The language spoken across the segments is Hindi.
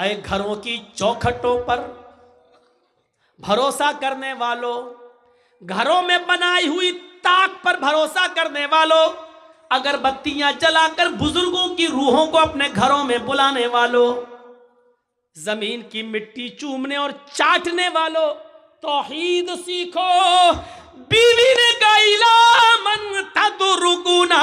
आए घरों की चौखटों पर भरोसा करने वालों, घरों में बनाई हुई ताक पर भरोसा करने वालों, अगरबत्तियां जलाकर बुजुर्गों की रूहों को अपने घरों में बुलाने वालों, जमीन की मिट्टी चूमने और चाटने वालों, तौहीद सीखो। बीवी ने कहा इला मन तदरुकुना,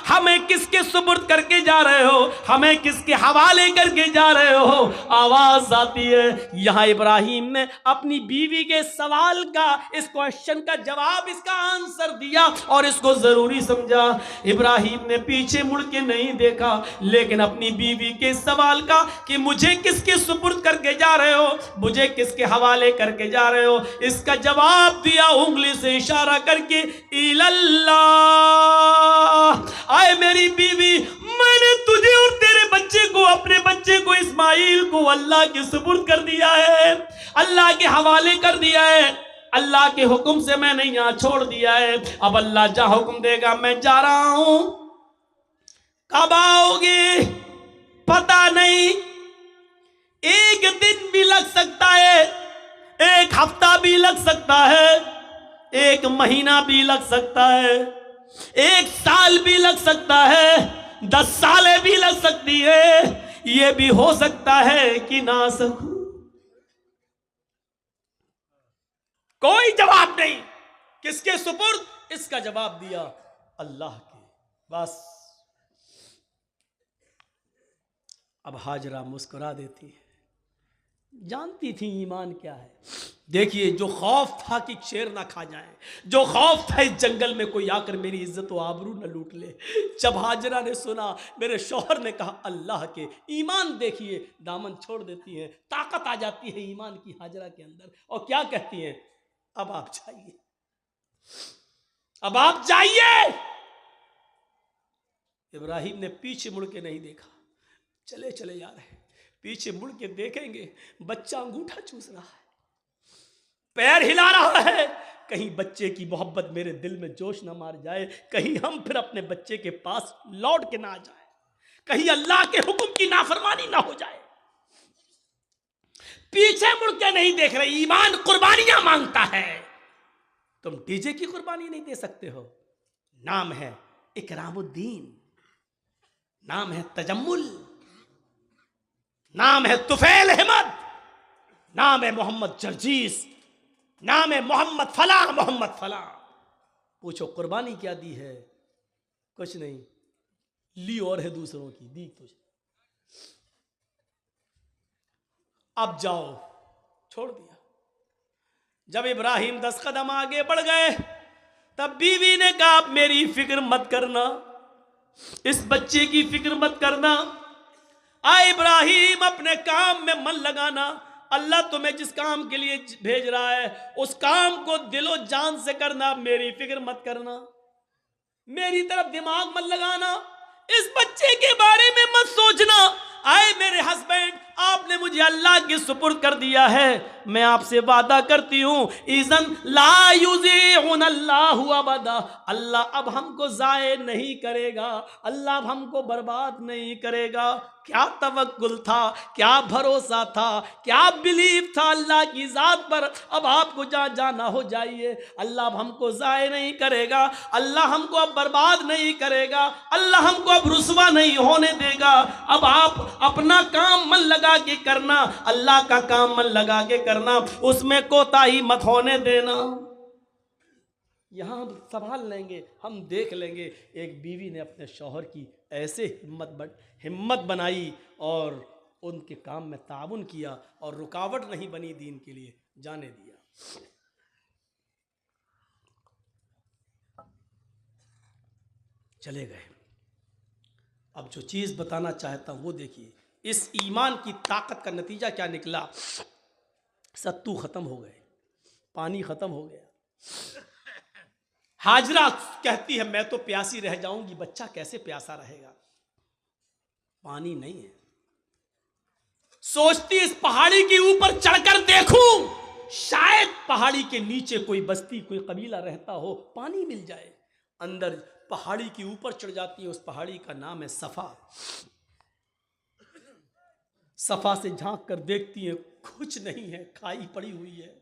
हमें किसके सुपुर्द करके जा रहे हो, हमें किसके हवाले करके जा रहे हो। आवाज आती है। यहां इब्राहिम ने अपनी बीवी के सवाल का, इस क्वेश्चन का जवाब, इसका आंसर दिया और इसको जरूरी समझा। इब्राहिम ने पीछे मुड़ के नहीं देखा, लेकिन अपनी बीवी के सवाल का कि मुझे किसके सुपुर्द करके जा रहे हो, मुझे किसके हवाले करके जा रहे हो, इसका जवाब दिया उंगली से इशारा करके, इल्लल्लाह। आए मेरी बीवी, मैंने तुझे और तेरे बच्चे को, अपने बच्चे को इस्माइल को अल्लाह के सुपुर्द कर दिया है, अल्लाह के हवाले कर दिया है। अल्लाह के हुक्म से मैंने यहां छोड़ दिया है। अब अल्लाह जहां हुक्म देगा मैं जा रहा हूं। कब आओगे पता नहीं, एक दिन भी लग सकता है, एक हफ्ता भी लग सकता है, एक महीना भी लग सकता है, एक साल भी लग सकता है, 10 सालें भी लग सकती है, यह भी हो सकता है कि ना सकूं। कोई जवाब नहीं, किसके सुपुर्द, इसका जवाब दिया अल्लाह के। बस अब हाजरा मुस्कुरा देती है, जानती थी ईमान क्या है। देखिए, जो खौफ था कि शेर ना खा जाए, जो खौफ था इस जंगल में कोई आकर मेरी इज्जत व आबरू न लूट ले, जब हाजरा ने सुना मेरे शौहर ने कहा अल्लाह के, ईमान देखिए, दामन छोड़ देती है, ताकत आ जाती है ईमान की हाजरा के अंदर, और क्या कहती हैं, अब आप जाइए, अब आप जाइए। इब्राहिम ने पीछे मुड़ के नहीं देखा, चले चले जा रहे, पीछे मुड़ के देखेंगे बच्चा अंगूठा चूस रहा है, पैर हिला रहा है, कहीं बच्चे की मोहब्बत मेरे दिल में जोश ना मार जाए, कहीं हम फिर अपने बच्चे के पास लौट के ना आ जाए, कहीं अल्लाह के हुक्म की नाफरमानी ना हो जाए। पीछे मुड़ के नहीं देख रहे। ईमान कुर्बानियां मांगता है। तुम डीजे की कुर्बानी नहीं दे सकते हो। नाम है इकरामुद्दीन, नाम है तजम्मुल, नाम है तुफैल अहमद, नाम है मोहम्मद जर्जीस, नाम है मोहम्मद फला, मोहम्मद फला। पूछो कुर्बानी क्या दी है? कुछ नहीं, ली और है दूसरों की, दी तुझे। अब जाओ, छोड़ दिया। जब इब्राहिम 10 कदम आगे बढ़ गए, तब बीवी ने कहा आप मेरी फिक्र मत करना, इस बच्चे की फिक्र मत करना। आ इब्राहिम, अपने काम में मन लगाना। अल्लाह तुम्हें जिस काम के लिए भेज रहा है उस काम को दिलो जान से करना, मेरी फिक्र मत करना, मेरी तरफ दिमाग मत लगाना, इस बच्चे के बारे में मत सोचना। आए मेरे हस्बैंड, आपने मुझे अल्लाह के सुपुर्द कर दिया है, मैं आपसे वादा करती हूं, इज़न ला युज़ीउन अल्लाहु अबदा, अल्लाह अब हमको ज़ाये नहीं करेगा, अल्लाह अब हमको बर्बाद नहीं करेगा। क्या तवक्कुल था, क्या भरोसा था, क्या बिलीव था अल्लाह की ज़ात पर। अब आपको जहाँ जाना हो जाइए, अल्लाह अब हमको ज़ाये नहीं करेगा, अल्लाह हमको अब बर्बाद नहीं करेगा, अल्लाह हमको अब रुसवा नहीं होने देगा। अब आप अपना काम मन लगा के करना, अल्लाह का काम मन लगा के करना, उसमें कोताही मत होने देना। यहां हम संभाल लेंगे, हम देख लेंगे। एक बीवी ने अपने शौहर की ऐसे हिम्मत बनाई और उनके काम में ताउन किया और रुकावट नहीं बनी, दीन के लिए जाने दिया। चले गए। अब जो चीज़ बताना चाहता हूं वो देखिए, इस ईमान की ताकत का नतीजा क्या निकला। सत्तू खत्म हो गए, पानी खत्म हो गया। हाजरा कहती है मैं तो प्यासी रह जाऊंगी, बच्चा कैसे प्यासा रहेगा, पानी नहीं है। सोचती इस पहाड़ी के ऊपर चढ़कर देखूं, शायद पहाड़ी के नीचे कोई बस्ती, कोई कबीला रहता हो, पानी मिल जाए। अंदर पहाड़ी के ऊपर चढ़ जाती है, उस पहाड़ी का नाम है सफा। सफा से झांक कर देखती है, कुछ नहीं है, खाई पड़ी हुई है,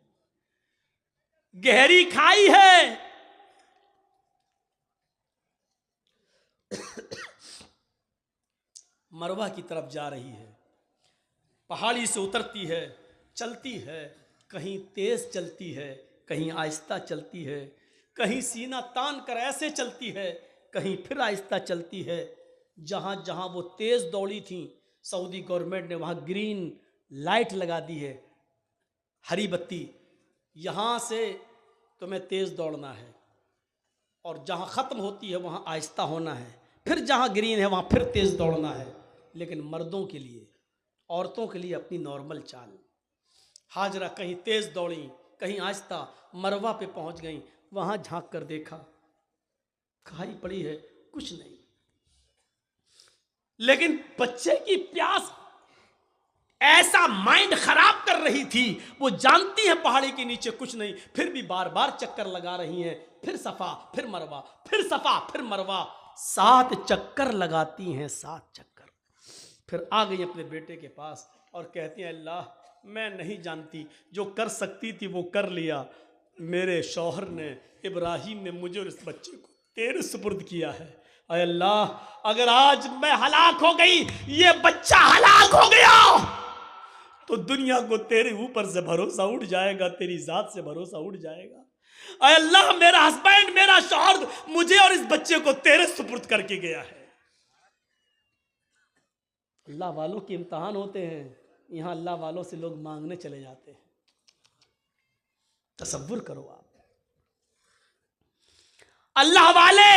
गहरी खाई है। मरवा की तरफ जा रही है, पहाड़ी से उतरती है, चलती है, कहीं तेज चलती है, कहीं आहिस्ता चलती है, कहीं सीना तान कर ऐसे चलती है, कहीं फिर आहिस्ता चलती है। जहां जहां वो तेज दौड़ी थी, सऊदी गवर्नमेंट ने वहां ग्रीन लाइट लगा दी है, हरी बत्ती, यहां से तुम्हें तेज दौड़ना है, और जहां खत्म होती है वहां आहिस्ता होना है, फिर जहां ग्रीन है वहां फिर तेज दौड़ना है। लेकिन मर्दों के लिए, औरतों के लिए अपनी नॉर्मल चाल। हाजरा कहीं तेज दौड़ी, कहीं आहिस्ता, मरवा पे पहुंच गई, वहां झांक कर देखा, खाई पड़ी है, कुछ नहीं। लेकिन बच्चे की प्यास ऐसा माइंड खराब कर रही थी, वो जानती है पहाड़ी के नीचे कुछ नहीं, फिर भी बार बार चक्कर लगा रही हैं, फिर सफा फिर मरवा, फिर सफा फिर मरवा, 7 चक्कर लगाती हैं, 7 चक्कर। फिर आ गई अपने बेटे के पास और कहती हैं, अल्लाह मैं नहीं जानती, जो कर सकती थी वो कर लिया, मेरे शौहर ने, इब्राहिम ने मुझे और इस बच्चे को तेरे सुपुर्द किया है। अय अल्लाह, अगर आज मैं हलाक हो गई, ये बच्चा हलाक हो गया, तो दुनिया को तेरे ऊपर से भरोसा उठ जाएगा, तेरी जात से भरोसा उठ जाएगा। अय अल्लाह, मेरा हस्बैंड, मेरा शौहर मुझे और इस बच्चे को तेरे सुपुर्द करके गया है। अल्लाह वालों के इम्तिहान होते हैं, यहां अल्लाह वालों से लोग मांगने चले जाते हैं। तसव्वुर करो आप, अल्लाह वाले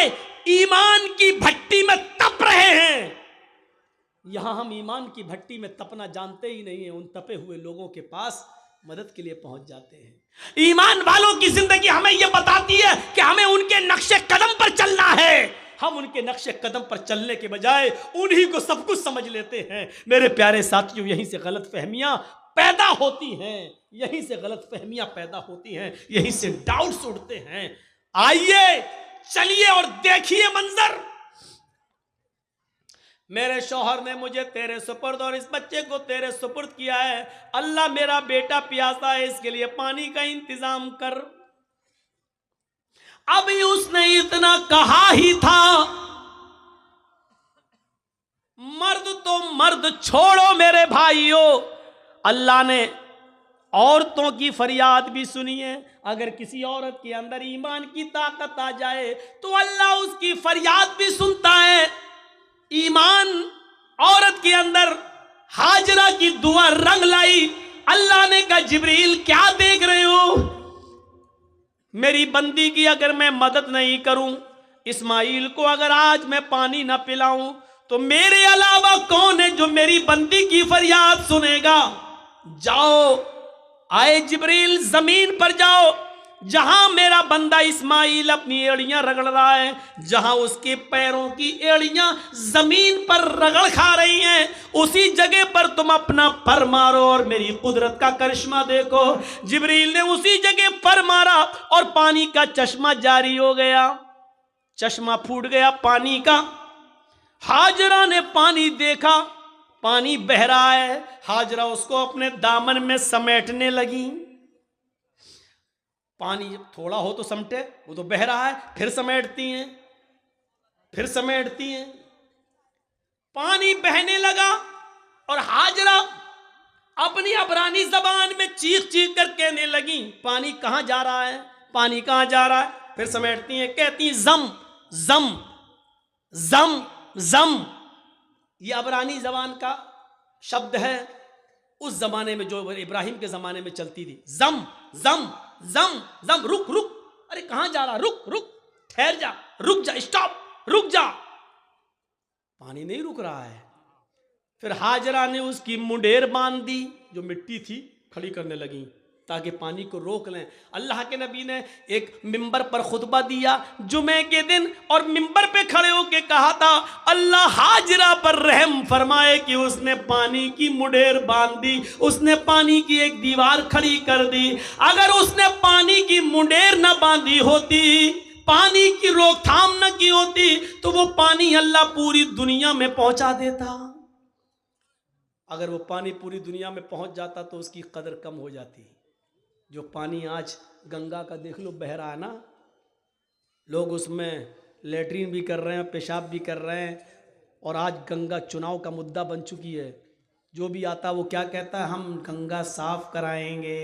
ईमान की भट्टी में तप रहे हैं, यहां हम ईमान की भट्टी में तपना जानते ही नहीं है, उन तपे हुए लोगों के पास मदद के लिए पहुंच जाते हैं। ईमान वालों की जिंदगी हमें यह बताती है कि हमें उनके नक्शे कदम पर चलना है। हम उनके नक्शे कदम पर चलने के बजाय उन्हीं को सब कुछ समझ लेते हैं। मेरे प्यारे साथियों, यहीं से गलत फहमियां पैदा होती हैं, यहीं से गलत फहमियां पैदा होती हैं, यहीं से डाउट्स उठते हैं। आइए चलिए और देखिए मंजर। मेरे शौहर ने मुझे तेरे सुपुर्द और इस बच्चे को तेरे सुपुर्द किया है। अल्लाह, मेरा बेटा प्यासा है, इसके लिए पानी का इंतजाम कर। अभी उसने इतना कहा ही था, मर्द तो मर्द छोड़ो मेरे भाइयों, अल्लाह ने औरतों की फरियाद भी सुनी है। अगर किसी औरत के अंदर ईमान की ताकत आ जाए तो अल्लाह उसकी फरियाद भी सुनता है। ईमान औरत के अंदर हाजरा की दुआ रंग लाई। अल्लाह ने कहा, जिब्रील क्या देख रहे हो, मेरी बंदी की अगर मैं मदद नहीं करूं, इस्माइल को अगर आज मैं पानी ना पिलाऊं, तो मेरे अलावा कौन है जो मेरी बंदी की फरियाद सुनेगा। जाओ, आए जिब्रील, जमीन पर जाओ, जहां मेरा बंदा इस्माइल अपनी एड़ियां रगड़ रहा है, जहां उसके पैरों की एड़ियां जमीन पर रगड़ खा रही हैं, उसी जगह पर तुम अपना पर मारो और मेरी कुदरत का करिश्मा देखो। जिब्रील ने उसी जगह पर मारा और पानी का चश्मा जारी हो गया, चश्मा फूट गया पानी का। हाजरा ने पानी देखा, पानी बह रहा है, हाजरा उसको अपने दामन में समेटने लगी। पानी जब थोड़ा हो तो समटे, वो तो बह रहा है, फिर समेटती हैं, फिर समेटती हैं। पानी बहने लगा और हाजरा अपनी अबरानी जबान में चीख चीख कर कहने लगी, पानी कहां जा रहा है, पानी कहां जा रहा है। फिर समेटती हैं, कहती जम जम जम जम। ये अबरानी जबान का शब्द है, उस जमाने में जो इब्राहिम के जमाने में चलती थी। जम जम जम जम, रुक रुक, अरे कहां जा रहा, रुक रुक, ठहर जा, रुक जा, स्टॉप, रुक जा। पानी नहीं रुक रहा है। फिर हाजरा ने उसकी मुंडेर बांध दी, जो मिट्टी थी खड़ी करने लगी ताकि पानी को रोक लें। अल्लाह के नबी ने एक मिंबर पर खुतबा दिया जुमे के दिन, और मिंबर पे खड़े होके कहा था, अल्लाह हाजरा पर रहम फरमाए कि उसने पानी की मुंडेर बांध दी, उसने पानी की एक दीवार खड़ी कर दी। अगर उसने पानी की मुंडेर न बांधी होती, पानी की रोकथाम न की होती, तो वो पानी अल्लाह पूरी दुनिया में पहुंचा देता। अगर वो पानी पूरी दुनिया में पहुंच जाता तो उसकी कदर कम हो जाती। जो पानी आज गंगा का देख लो बह रहा है ना, लोग उसमें लेटरिन भी कर रहे हैं, पेशाब भी कर रहे हैं, और आज गंगा चुनाव का मुद्दा बन चुकी है। जो भी आता वो क्या कहता है, हम गंगा साफ कराएंगे।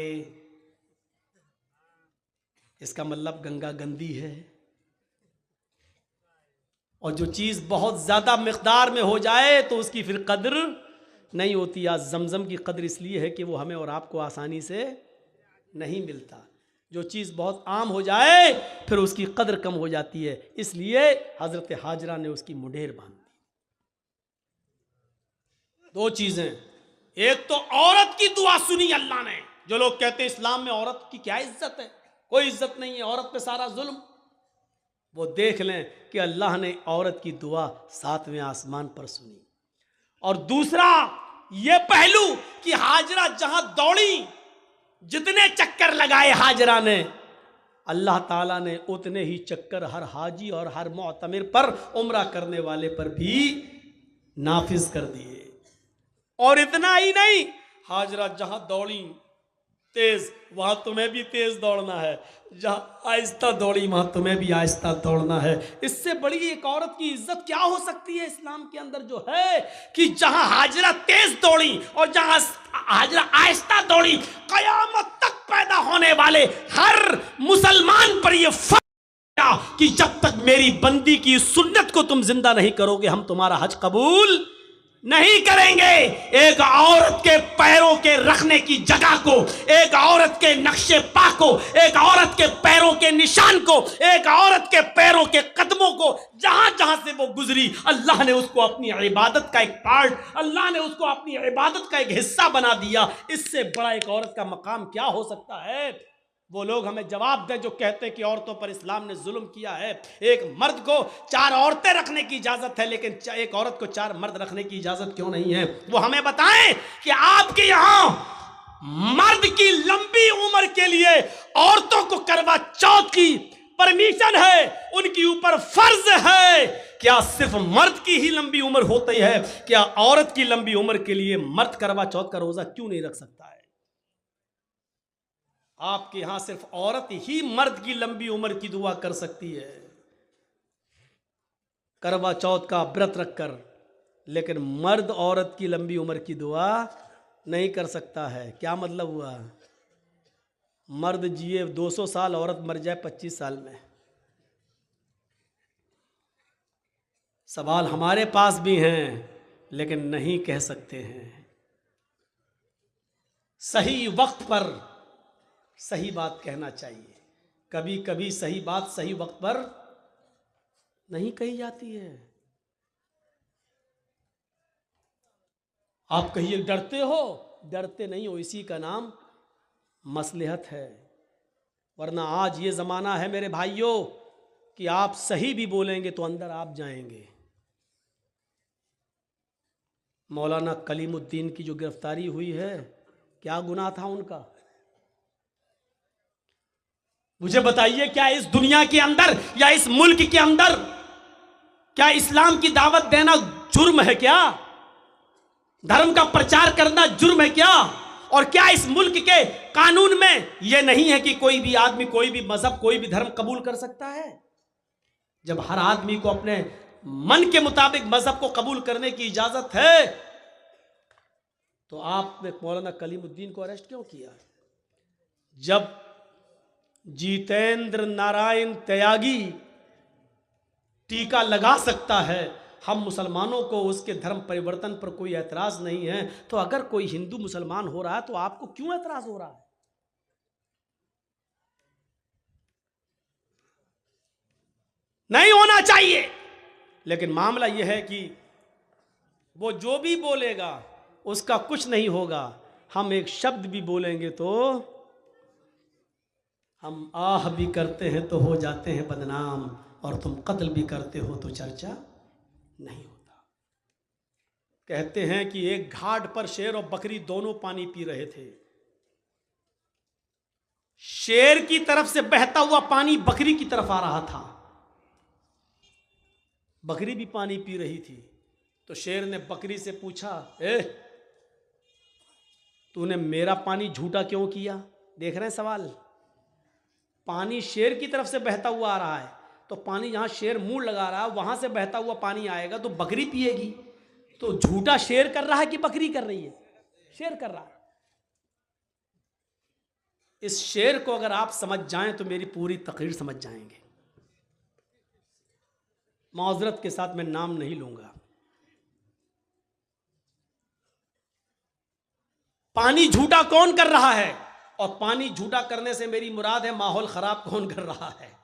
इसका मतलब गंगा गंदी है। और जो चीज़ बहुत ज़्यादा मिक़दार में हो जाए तो उसकी फिर कदर नहीं होती। आज जमजम की कदर इसलिए है कि वो हमें और आपको आसानी से नहीं मिलता। जो चीज़ बहुत आम हो जाए फिर उसकी कदर कम हो जाती है, इसलिए हज़रत हाजरा ने उसकी मुंडेर बांध दी। दो चीज़ें, एक तो औरत की दुआ सुनी अल्लाह ने। जो लोग कहते हैं इस्लाम में औरत की क्या इज्जत है, कोई इज्जत नहीं है, औरत पे सारा जुल्म, वो देख लें कि अल्लाह ने औरत की दुआ 7वें आसमान पर सुनी। और दूसरा ये पहलू कि हाजरा जहां दौड़ी, जितने चक्कर लगाए हाजरा ने, अल्लाह ताला ने उतने ही चक्कर हर हाजी और हर मुअतमिर पर, उम्रा करने वाले पर भी नाफिज कर दिए। और इतना ही नहीं, हाजरा जहां दौड़ी तेज, वहां तुम्हें भी तेज दौड़ना है। जहां आहिस्ता दौड़ी वहां तुम्हें भी आहिस्ता दौड़ना है। इससे बड़ी एक औरत की इज्जत क्या हो सकती है इस्लाम के अंदर, जो है कि जहां हाजरा तेज दौड़ी और जहां हाजरा आहिस्ता दौड़ी, कयामत तक पैदा होने वाले हर मुसलमान पर यह फर्ज कि जब तक मेरी बंदी की सुन्नत को तुम जिंदा नहीं करोगे, हम तुम्हारा हज कबूल नहीं करेंगे। एक औरत के पैरों के रखने की जगह को, एक औरत के नक्शे पा को, एक औरत के पैरों के निशान को, एक औरत के पैरों के कदमों को, जहां जहां से वो गुजरी, अल्लाह ने उसको अपनी इबादत का एक पार्ट, अल्लाह ने उसको अपनी इबादत का एक हिस्सा बना दिया। इससे बड़ा एक औरत का मकाम क्या हो सकता है। वो लोग हमें जवाब दें जो कहते हैं कि औरतों पर इस्लाम ने जुल्म किया है। एक मर्द को 4 औरतें रखने की इजाजत है, लेकिन एक औरत को 4 मर्द रखने की इजाजत क्यों नहीं है। वो हमें बताएं कि आपके यहां मर्द की लंबी उम्र के लिए औरतों को करवा चौथ की परमिशन है, उनकी ऊपर फर्ज है। क्या सिर्फ मर्द की ही लंबी उम्र होती है? क्या औरत की लंबी उम्र के लिए मर्द करवा चौथ का रोजा क्यों नहीं रख सकता है? आपके यहां सिर्फ औरत ही मर्द की लंबी उम्र की दुआ कर सकती है, करवा चौथ का व्रत रखकर, लेकिन मर्द औरत की लंबी उम्र की दुआ नहीं कर सकता है। क्या मतलब हुआ? मर्द जिए 200 साल, औरत मर जाए 25 साल में। सवाल हमारे पास भी हैं, लेकिन नहीं कह सकते हैं। सही वक्त पर सही बात कहना चाहिए। कभी कभी सही बात सही वक्त पर नहीं कही जाती है। आप कहिए डरते हो, डरते नहीं हो, इसी का नाम मसलहत है। वरना आज ये ज़माना है मेरे भाइयों कि आप सही भी बोलेंगे तो अंदर आप जाएंगे। मौलाना कलीमुद्दीन की जो गिरफ्तारी हुई है, क्या गुनाह था उनका? मुझे बताइए, क्या इस दुनिया के अंदर या इस मुल्क के अंदर क्या इस्लाम की दावत देना जुर्म है क्या? धर्म का प्रचार करना जुर्म है क्या? और क्या इस मुल्क के कानून में यह नहीं है कि कोई भी आदमी कोई भी मजहब कोई भी धर्म कबूल कर सकता है? जब हर आदमी को अपने मन के मुताबिक मजहब को कबूल करने की इजाजत है, तो आपने मौलाना कलीमुद्दीन को अरेस्ट क्यों किया? जब जितेंद्र नारायण त्यागी टीका लगा सकता है, हम मुसलमानों को उसके धर्म परिवर्तन पर कोई एतराज नहीं है, तो अगर कोई हिंदू मुसलमान हो रहा है तो आपको क्यों एतराज हो रहा है? नहीं होना चाहिए। लेकिन मामला यह है कि वो जो भी बोलेगा उसका कुछ नहीं होगा। हम एक शब्द भी बोलेंगे तो हम आह भी करते हैं तो हो जाते हैं बदनाम, और तुम कत्ल भी करते हो तो चर्चा नहीं होता। कहते हैं कि एक घाट पर शेर और बकरी दोनों पानी पी रहे थे। शेर की तरफ से बहता हुआ पानी बकरी की तरफ आ रहा था, बकरी भी पानी पी रही थी। तो शेर ने बकरी से पूछा, तूने मेरा पानी झूठा क्यों किया? देख रहे हैं सवाल। पानी शेर की तरफ से बहता हुआ आ रहा है, तो पानी जहां शेर मुंह लगा रहा है वहां से बहता हुआ पानी आएगा तो बकरी पिएगी। तो झूठा शेर कर रहा है कि बकरी कर रही है? शेर कर रहा है। इस शेर को अगर आप समझ जाएं तो मेरी पूरी तकरीर समझ जाएंगे। माजरत के साथ मैं नाम नहीं लूंगा। पानी झूठा कौन कर रहा है? और पानी झूठा करने से मेरी मुराद है माहौल खराब कौन कर रहा है?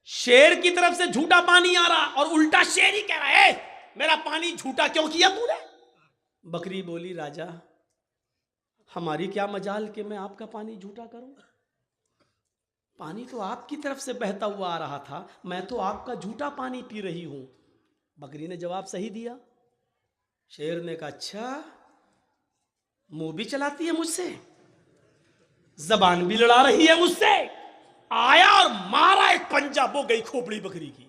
शेर की तरफ से झूठा पानी आ रहा और उल्टा शेर ही कह रहा है मेरा पानी झूठा क्यों किया तूने? बकरी बोली राजा हमारी क्या मजाल कि मैं आपका पानी झूठा करूं? पानी तो आपकी तरफ से बहता हुआ आ रहा था, मैं तो आपका झूठा पानी पी रही हूं। बकरी ने जवाब सही दिया। शेर ने कहा अच्छा मुंह भी चलाती है मुझसे, जबान भी लड़ा रही है मुझसे। आया और मारा एक पंजा, वो गई खोपड़ी बकरी की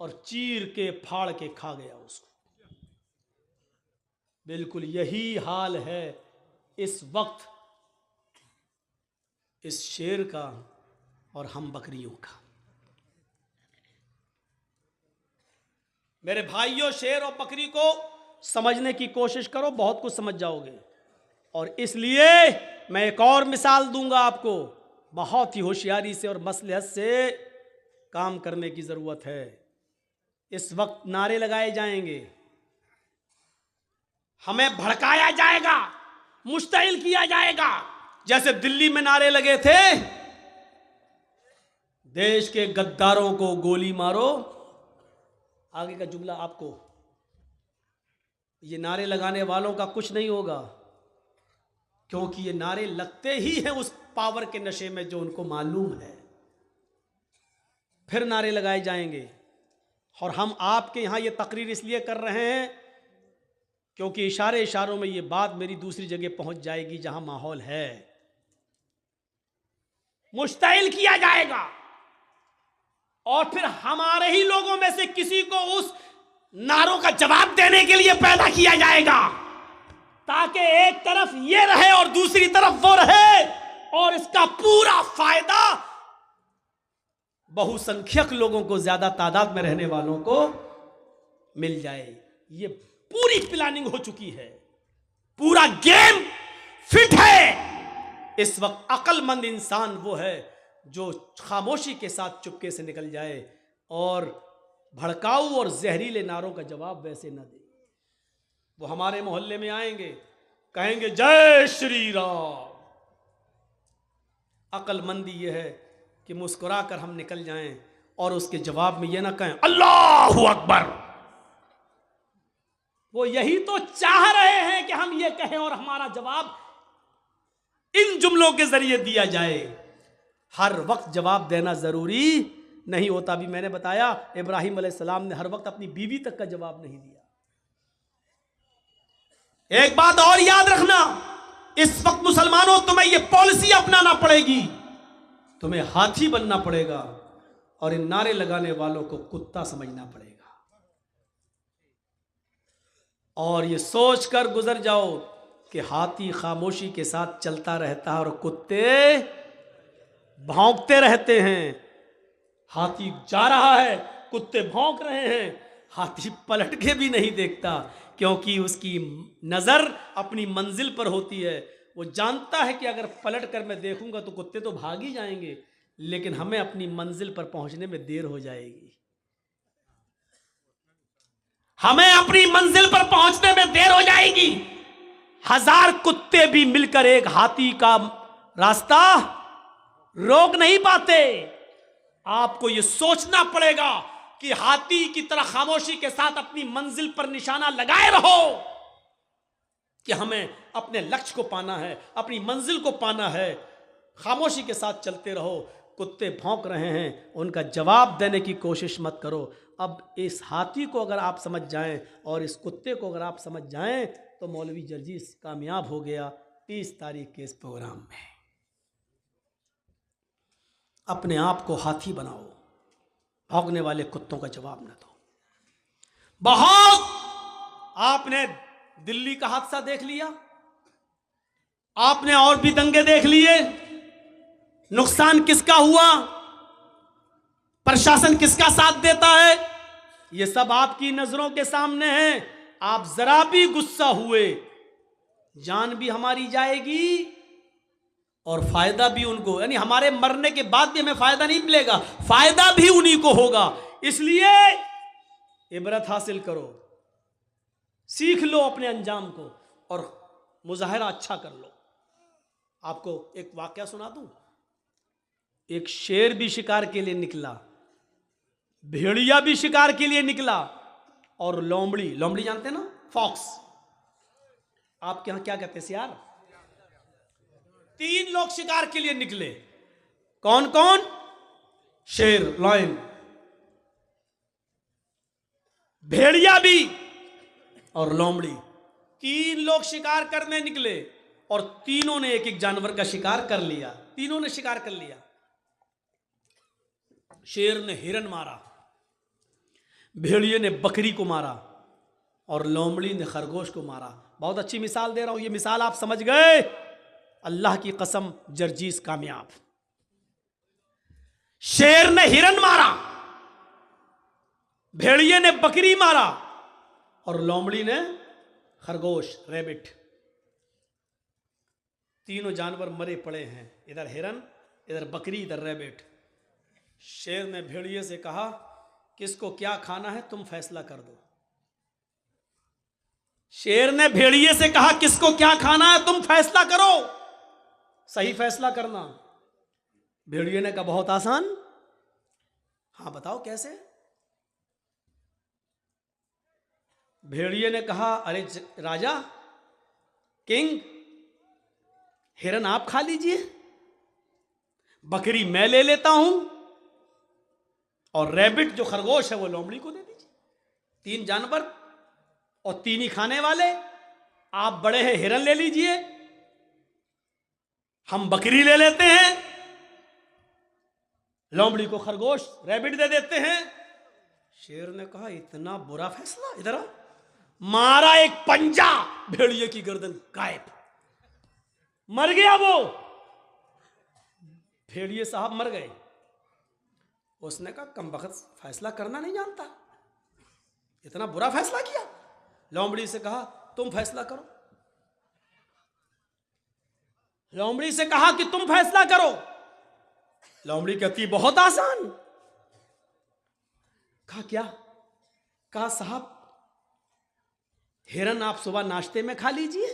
और चीर के फाड़ के खा गया उसको। बिल्कुल यही हाल है इस वक्त इस शेर का और हम बकरियों का। मेरे भाइयों, शेर और बकरी को समझने की कोशिश करो, बहुत कुछ समझ जाओगे। और इसलिए मैं एक और मिसाल दूंगा आपको, बहुत ही होशियारी से और मसलहत से काम करने की ज़रूरत है। इस वक्त नारे लगाए जाएंगे, हमें भड़काया जाएगा, मुश्तिल किया जाएगा। जैसे दिल्ली में नारे लगे थे देश के गद्दारों को गोली मारो। आगे का जुमला आपको, ये नारे लगाने वालों का कुछ नहीं होगा, क्योंकि ये नारे लगते ही हैं उस पावर के नशे में जो उनको मालूम है। फिर नारे लगाए जाएंगे। और हम आपके यहां ये तकरीर इसलिए कर रहे हैं क्योंकि इशारों में ये बात मेरी दूसरी जगह पहुंच जाएगी जहां माहौल है। मुश्तिल किया जाएगा और फिर हमारे ही लोगों में से किसी को उस नारों का जवाब देने के लिए पैदा किया जाएगा, ताकि एक तरफ ये रहे और दूसरी तरफ वो रहे, और इसका पूरा फायदा बहुसंख्यक लोगों को, ज्यादा तादाद में रहने वालों को मिल जाए। ये पूरी प्लानिंग हो चुकी है, पूरा गेम फिट है। इस वक्त अक्लमंद इंसान वो है जो खामोशी के साथ चुपके से निकल जाए और भड़काऊ और जहरीले नारों का जवाब वैसे न दे। वो हमारे मोहल्ले में आएंगे, कहेंगे जय श्री राम। अक्लमंदी ये है कि मुस्कुरा कर हम निकल जाएं और उसके जवाब में ये ना कहें अल्लाहु अकबर। वो यही तो चाह रहे हैं कि हम ये कहें और हमारा जवाब इन जुमलों के जरिए दिया जाए। हर वक्त जवाब देना जरूरी नहीं होता। भी मैंने बताया इब्राहिम अलैहिस्सलाम ने हर वक्त अपनी बीवी तक का जवाब नहीं दिया। एक बात और याद रखना, इस वक्त मुसलमानों तुम्हें यह पॉलिसी अपनाना पड़ेगी, तुम्हें हाथी बनना पड़ेगा और इन नारे लगाने वालों को कुत्ता समझना पड़ेगा। और ये सोच कर गुजर जाओ कि हाथी खामोशी के साथ चलता रहता है और कुत्ते भौंकते रहते हैं। हाथी जा रहा है, कुत्ते भौंक रहे हैं, हाथी पलट के भी नहीं देखता, क्योंकि उसकी नजर अपनी मंजिल पर होती है। वो जानता है कि अगर पलट कर मैं देखूंगा तो कुत्ते तो भाग ही जाएंगे, लेकिन हमें अपनी मंजिल पर पहुंचने में देर हो जाएगी। हमें अपनी मंजिल पर पहुंचने में देर हो जाएगी। 1000 कुत्ते भी मिलकर एक हाथी का रास्ता रोक नहीं पाते। आपको यह सोचना पड़ेगा कि हाथी की तरह खामोशी के साथ अपनी मंजिल पर निशाना लगाए रहो कि हमें अपने लक्ष्य को पाना है, अपनी मंजिल को पाना है। खामोशी के साथ चलते रहो। कुत्ते भौंक रहे हैं, उनका जवाब देने की कोशिश मत करो। अब इस हाथी को अगर आप समझ जाएं और इस कुत्ते को अगर आप समझ जाएं तो मौलवी जर्जीस कामयाब हो गया 30 तारीख के इस प्रोग्राम में। अपने आप को हाथी बनाओ, भौंकने वाले कुत्तों का जवाब न दो। बहुत आपने दिल्ली का हादसा देख लिया आपने, और भी दंगे देख लिए, नुकसान किसका हुआ, प्रशासन किसका साथ देता है, ये सब आपकी नजरों के सामने है। आप जरा भी गुस्सा हुए, जान भी हमारी जाएगी और फायदा भी उनको, यानी हमारे मरने के बाद भी हमें फायदा नहीं मिलेगा, फायदा भी उन्हीं को होगा। इसलिए इबरत हासिल करो, सीख लो अपने अंजाम को और मुजाहरा अच्छा कर लो। आपको एक वाकया सुना दूं। एक शेर भी शिकार के लिए निकला, भेड़िया भी शिकार के लिए निकला, और लोमड़ी, लोमड़ी जानते हैं ना, फॉक्स, आपके यहां क्या कहते हैं सियार, 3 लोग शिकार के लिए निकले। कौन कौन? शेर, लायन, भेड़िया भी और लोमड़ी। 3 लोग शिकार करने निकले और तीनों ने एक एक जानवर का शिकार कर लिया। तीनों ने शिकार कर लिया। शेर ने हिरन मारा, भेड़िए ने बकरी को मारा और लोमड़ी ने खरगोश को मारा। बहुत अच्छी मिसाल दे रहा हूं, ये मिसाल आप समझ गए, अल्लाह की कसम जर्जीस कामयाब। शेर ने हिरन मारा, भेड़िए ने बकरी मारा और लोमड़ी ने खरगोश, रैबिट। तीनों जानवर मरे पड़े हैं, इधर हिरन, इधर बकरी, इधर रैबिट। शेर ने भेड़िए से कहा, किसको क्या खाना है तुम फैसला कर दो। शेर ने भेड़िए से कहा, किसको क्या खाना है तुम फैसला करो, सही फैसला करना। भेड़िए ने कहा, बहुत आसान, हाँ बताओ कैसे। भेड़िए ने कहा, अरे राजा, किंग, हिरन आप खा लीजिए, बकरी मैं ले लेता हूं, और रैबिट जो खरगोश है वो लोमड़ी को दे दीजिए। 3 जानवर और 3 ही खाने वाले, आप बड़े हैं, हिरन ले लीजिए, हम बकरी ले लेते हैं, लोमड़ी को खरगोश, रैबिट दे देते हैं। शेर ने कहा, इतना बुरा फैसला, इधर आ। मारा एक पंजा, भेड़िए की गर्दन गायब, मर गया वो। भेड़िए साहब मर गए। उसने कहा, कमबख्त फैसला करना नहीं जानता, इतना बुरा फैसला किया। लोमड़ी से कहा, तुम फैसला करो। लोमड़ी से कहा कि तुम फैसला करो। लोमड़ी कहती, बहुत आसान। कहा क्या? कहा साहब, हिरन आप सुबह नाश्ते में खा लीजिए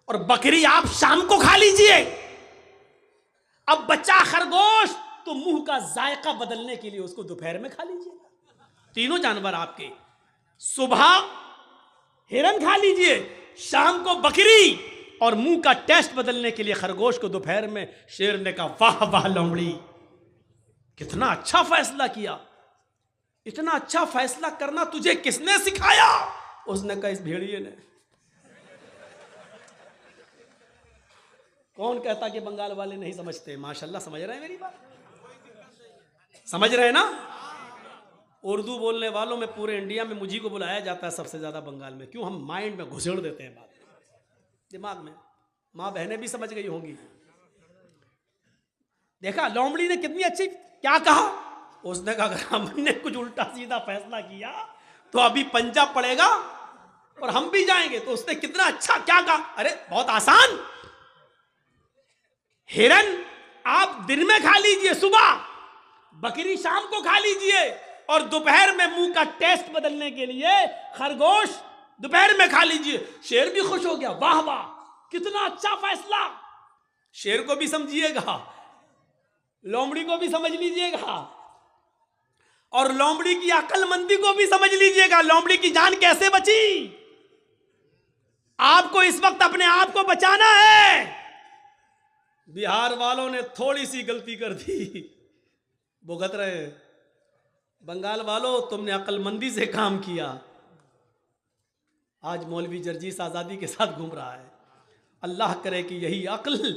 और बकरी आप शाम को खा लीजिए। अब बच्चा खरगोश, तो मुंह का जायका बदलने के लिए उसको दोपहर में खा लीजिए। तीनों जानवर आपके, सुबह हिरन खा लीजिए, शाम को बकरी, और मुंह का टेस्ट बदलने के लिए खरगोश को दोपहर में। शेर ने कहा, वाह वाह लोमड़ी, कितना अच्छा फैसला किया, इतना अच्छा फैसला करना तुझे किसने सिखाया? उसने कहा, इस भेड़िए ने। कौन कहता कि बंगाल वाले नहीं समझते? माशाल्लाह समझ रहे हैं मेरी बात, समझ रहे हैं ना। उर्दू बोलने वालों में पूरे इंडिया में मुझी को बुलाया जाता है सबसे ज्यादा बंगाल में। क्यों? हम माइंड में घुसेड़ देते हैं बात, दिमाग में। माँ बहनें भी समझ गई होंगी। देखा लोमड़ी ने कितनी अच्छी क्या कहा। उसने कहा, अगर हमने कुछ उल्टा सीधा फैसला किया तो अभी पंजा पड़ेगा और हम भी जाएंगे। तो उसने कितना अच्छा क्या कहा, अरे बहुत आसान, हिरन आप दिन में खा लीजिए सुबह, बकरी शाम को खा लीजिए, और दोपहर में मुंह का टेस्ट बदलने के लिए खरगोश दोपहर में खा लीजिए। शेर भी खुश हो गया, वाह वाह कितना अच्छा फैसला। शेर को भी समझिएगा, लोमड़ी को भी समझ लीजिएगा, और लोमड़ी की अक्लमंदी को भी समझ लीजिएगा। लोमड़ी की जान कैसे बची। आपको इस वक्त अपने आप को बचाना है। बिहार वालों ने थोड़ी सी गलती कर दी, भुगत रहे। बंगाल वालों, तुमने अक्लमंदी से काम किया। आज मौलवी जर्जीस आजादी के साथ घूम रहा है। अल्लाह करे कि यही अक्ल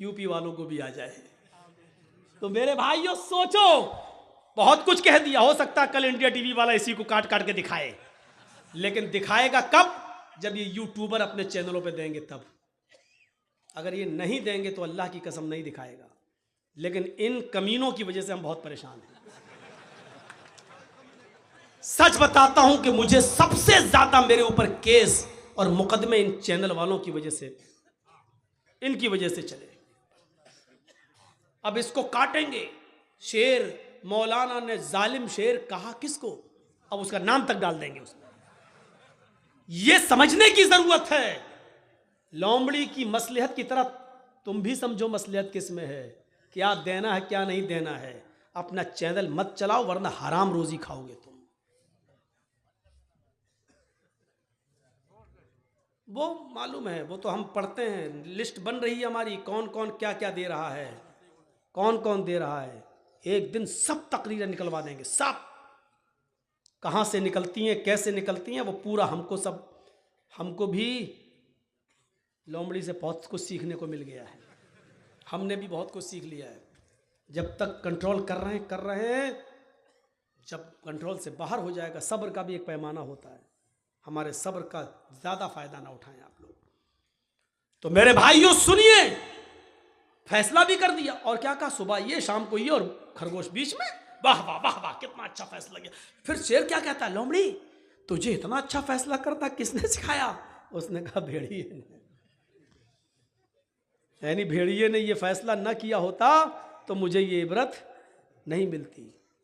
यूपी वालों को भी आ जाए। तो मेरे भाइयों सोचो, बहुत कुछ कह दिया, हो सकता है कल इंडिया टीवी वाला इसी को काट काट के दिखाए, लेकिन दिखाएगा कब? जब ये यूट्यूबर अपने चैनलों पे देंगे तब। अगर ये नहीं देंगे तो अल्लाह की कसम नहीं दिखाएगा। लेकिन इन कमीनों की वजह से हम बहुत परेशान हैं। सच बताता हूं कि मुझे सबसे ज्यादा मेरे ऊपर केस और मुकदमे इन चैनल वालों की वजह से, इनकी वजह से चले। अब इसको काटेंगे। शेर मौलाना ने जालिम शेर कहा किसको? अब उसका नाम तक डाल देंगे उसमें। यह समझने की जरूरत है। लोमड़ी की मसलहत की तरह तुम भी समझो मसलहत किस में है, क्या देना है क्या नहीं देना है। अपना चैनल मत चलाओ वरना हराम रोजी खाओगे तुम। वो मालूम है, वो तो हम पढ़ते हैं, लिस्ट बन रही है हमारी, कौन कौन क्या क्या दे रहा है, कौन कौन दे रहा है। एक दिन सब तकरीरें निकलवा देंगे, सब कहां से निकलती हैं कैसे निकलती हैं वो पूरा हमको भी लोमड़ी से बहुत कुछ सीखने को मिल गया है। हमने भी बहुत कुछ सीख लिया है। जब तक कंट्रोल कर रहे हैं, जब कंट्रोल से बाहर हो जाएगा, सब्र का भी एक पैमाना होता है। हमारे सब्र का ज्यादा फायदा ना उठाएं आप लोग। तो मेरे भाइयों सुनिए, फैसला भी कर दिया और क्या कहा, सुबह ये शाम को ये और खरगोश बीच में। वाह वाह वाह वाह, कितना अच्छा फैसला किया। फिर शेर क्या कहता है, लोमड़ी तुझे इतना अच्छा फैसला करता किसने सिखाया? उसने कहा भेड़िए ने। यानी भेड़िए ने ये फैसला न किया होता तो मुझे ये इबरत नहीं मिलती।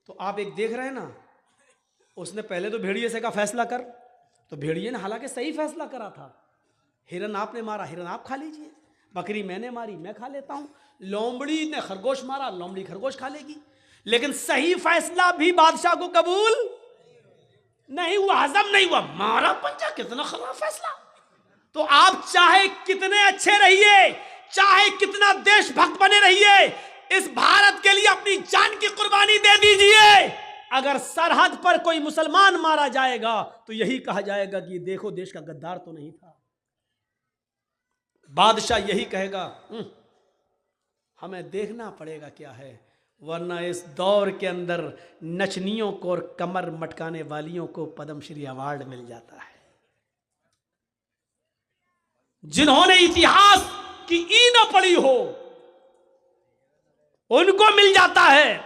तो आप एक देख रहे हैं ना, उसने पहले तो भेड़िए से कहा फैसला कर, तो भेड़िए ने हालांकि सही फैसला करा था। हिरन आपने मारा, हिरन आप खा लीजिए। बकरी मैंने मारी, मैं खा लेता हूं। लोमड़ी ने खरगोश मारा, लोमड़ी खरगोश खा लेगी। लेकिन सही फैसला भी बादशाह को कबूल नहीं हुआ, हजम नहीं हुआ। मारा पंजा, कितना खराब फैसला। तो आप चाहे कितने अच्छे रहिए, चाहे कितना देशभक्त बने रहिए, इस भारत के लिए अपनी जान की कुर्बानी दे दीजिए। अगर सरहद पर कोई मुसलमान मारा जाएगा तो यही कहा जाएगा कि देखो देश का गद्दार तो नहीं था। बादशाह यही कहेगा हमें देखना पड़ेगा क्या है, वरना इस दौर के अंदर नचनियों को और कमर मटकाने वालियों को पद्मश्री अवार्ड मिल जाता है। जिन्होंने इतिहास की ई न पढ़ी हो उनको मिल जाता है,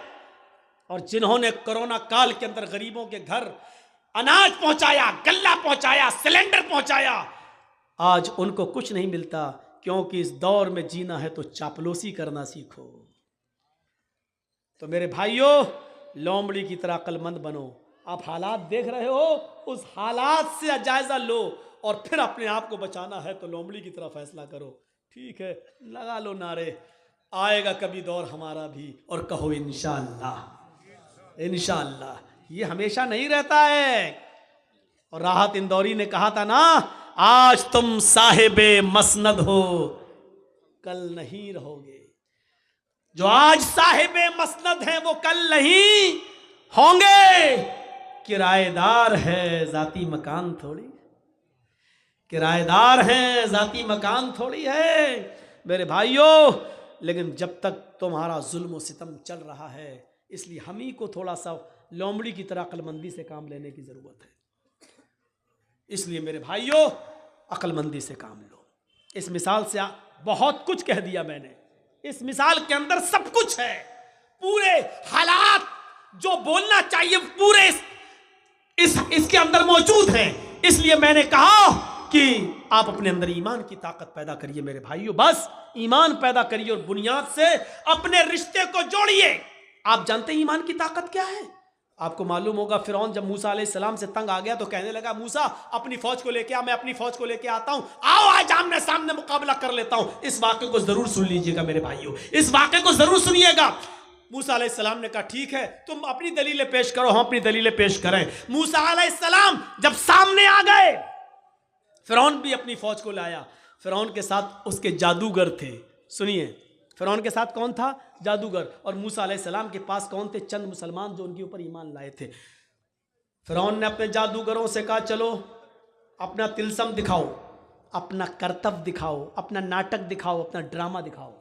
और जिन्होंने कोरोना काल के अंदर गरीबों के घर अनाज पहुंचाया, गल्ला पहुंचाया, सिलेंडर पहुंचाया, आज उनको कुछ नहीं मिलता। क्योंकि इस दौर में जीना है तो चापलूसी करना सीखो। तो मेरे भाइयों, लोमड़ी की तरह अक्लमंद बनो। आप हालात देख रहे हो, उस हालात से जायजा लो और फिर अपने आप को बचाना है तो लोमड़ी की तरह फैसला करो। ठीक है, लगा लो नारे, आएगा कभी दौर हमारा भी, और कहो इंशाअल्लाह। इंशाअल्लाह ये हमेशा नहीं रहता है। और राहत इंदौरी ने कहा था ना, आज तुम साहिबे मसनद हो, कल नहीं रहोगे। जो आज साहिबे मसनद हैं वो कल नहीं होंगे। किराएदार है जाती मकान थोड़ी, किराएदार हैं जाती मकान थोड़ी है मेरे भाइयों। लेकिन जब तक तुम्हारा जुल्म और सितम चल रहा है, इसलिए हम ही को थोड़ा सा लोमड़ी की तरह अक्लमंदी से काम लेने की जरूरत है। इसलिए मेरे भाइयों, अक्लमंदी से काम लो। इस मिसाल से बहुत कुछ कह दिया मैंने। इस मिसाल के अंदर सब कुछ है, पूरे हालात जो बोलना चाहिए पूरे इसके अंदर मौजूद हैं। इसलिए मैंने कहा कि आप अपने अंदर ईमान की ताकत पैदा करिए मेरे भाइयों। बस ईमान पैदा करिए और बुनियाद से अपने रिश्ते को जोड़िए। आप जानते हैं ईमान की ताकत क्या है? आपको मालूम होगा, फिरौन जब मूसा अलैहिस्सलाम से तंग आ गया तो कहने लगा, मूसा अपनी फौज को लेके आ, मैं अपनी फौज को लेके आता हूं, आओ आज आमने सामने मुकाबला कर लेता हूं। इस वाक़े को जरूर सुन लीजिएगा मेरे भाइयों, इस वाक़े को जरूर सुनिएगा। मूसा अलैहिस्सलाम ने कहा ठीक है, तुम अपनी दलीलें पेश करो, हम अपनी दलीलें पेश करें। मूसा अलैहिस्सलाम जब सामने आ गए, फिरौन भी अपनी फौज को लाया। फिरौन के साथ उसके जादूगर थे। सुनिए, फिरौन के साथ कौन था? जादूगर। और मूसा अलैहिस्सलाम के पास कौन थे? चंद मुसलमान जो उनके ऊपर ईमान लाए थे। फिरौन ने अपने जादूगरों से कहा, चलो अपना तिलस्म दिखाओ, अपना करतब दिखाओ, अपना नाटक दिखाओ, अपना ड्रामा दिखाओ।